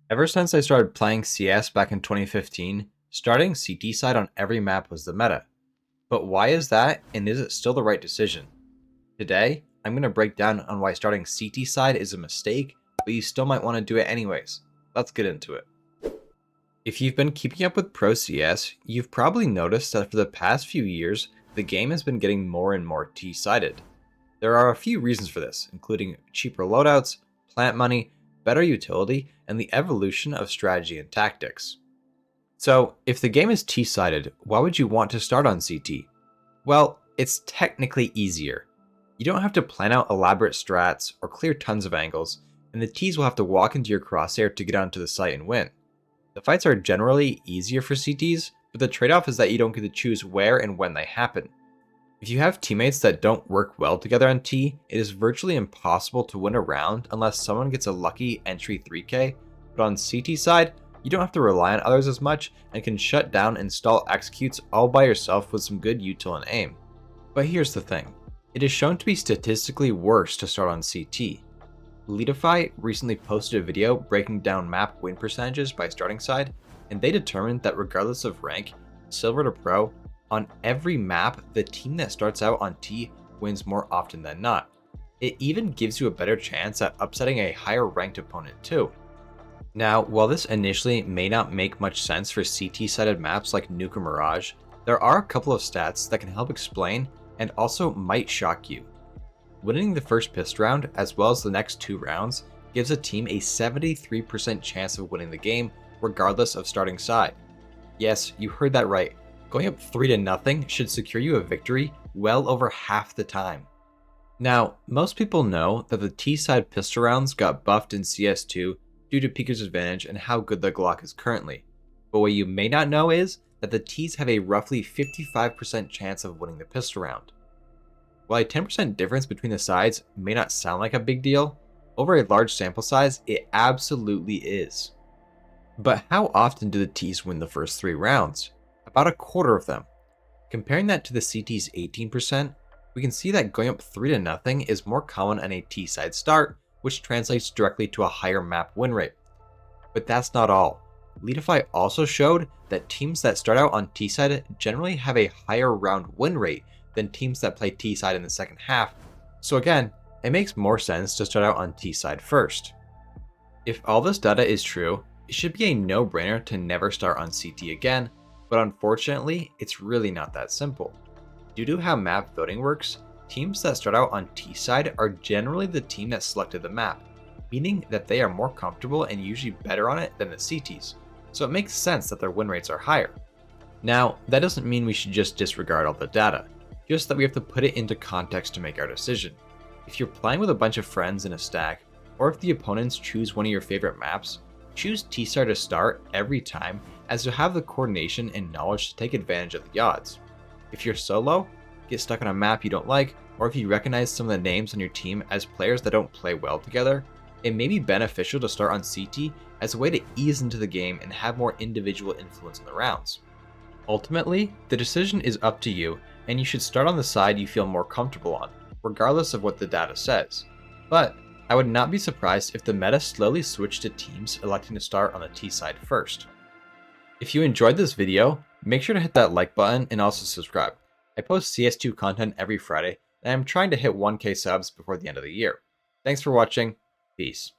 Ever since I started playing CS back in 2015, starting CT side on every map was the meta. But why is that, and is it still the right decision? Today, I'm going to break down on why starting CT side is a mistake, but you still might want to do it anyways. Let's get into it. If you've been keeping up with Pro CS, you've probably noticed that for the past few years, the game has been getting more and more T-sided. There are a few reasons for this, including cheaper loadouts, plant money, better utility, and the evolution of strategy and tactics. So, if the game is T-sided, why would you want to start on CT? Well, it's technically easier. You don't have to plan out elaborate strats or clear tons of angles, and the Ts will have to walk into your crosshair to get onto the site and win. The fights are generally easier for CTs, but the trade-off is that you don't get to choose where and when they happen. If you have teammates that don't work well together on T, it is virtually impossible to win a round unless someone gets a lucky entry 3k, but on CT side, you don't have to rely on others as much and can shut down and stall executes all by yourself with some good util and aim. But here's the thing, it is shown to be statistically worse to start on CT. Leetify recently posted a video breaking down map win percentages by starting side, and they determined that regardless of rank, silver to pro, on every map, the team that starts out on T wins more often than not. It even gives you a better chance at upsetting a higher ranked opponent too. Now, while this initially may not make much sense for CT-sided maps like Nuke or Mirage, there are a couple of stats that can help explain and also might shock you. Winning the first pist round, as well as the next 2 rounds, gives a team a 73% chance of winning the game, regardless of starting side. Yes, you heard that right. Going up 3-0 should secure you a victory well over half the time. Now, most people know that the T-side pistol rounds got buffed in CS2 due to Peeker's advantage and how good the Glock is currently. But what you may not know is that the Ts have a roughly 55% chance of winning the pistol round. While a 10% difference between the sides may not sound like a big deal, over a large sample size, it absolutely is. But how often do the Ts win the first 3 rounds? About a quarter of them. Comparing that to the CT's 18%, we can see that going up 3-0 is more common on a T-side start, which translates directly to a higher map win rate. But that's not all. Leetify also showed that teams that start out on T-side generally have a higher round win rate than teams that play T-side in the second half, so again, it makes more sense to start out on T-side first. If all this data is true, it should be a no-brainer to never start on CT again, but unfortunately, it's really not that simple. Due to how map voting works, teams that start out on T-side are generally the team that selected the map, meaning that they are more comfortable and usually better on it than the CTs, so it makes sense that their win rates are higher. Now, that doesn't mean we should just disregard all the data, just that we have to put it into context to make our decision. If you're playing with a bunch of friends in a stack, or if the opponents choose one of your favorite maps, choose T-side to start every time, as you'll have the coordination and knowledge to take advantage of the odds. If you're solo, get stuck on a map you don't like, or if you recognize some of the names on your team as players that don't play well together, it may be beneficial to start on CT as a way to ease into the game and have more individual influence in the rounds. Ultimately, the decision is up to you, and you should start on the side you feel more comfortable on, regardless of what the data says. But I would not be surprised if the meta slowly switched to teams electing to start on the T side first. If you enjoyed this video, make sure to hit that like button and also subscribe. I post CS2 content every Friday, and I'm trying to hit 1k subs before the end of the year. Thanks for watching, peace.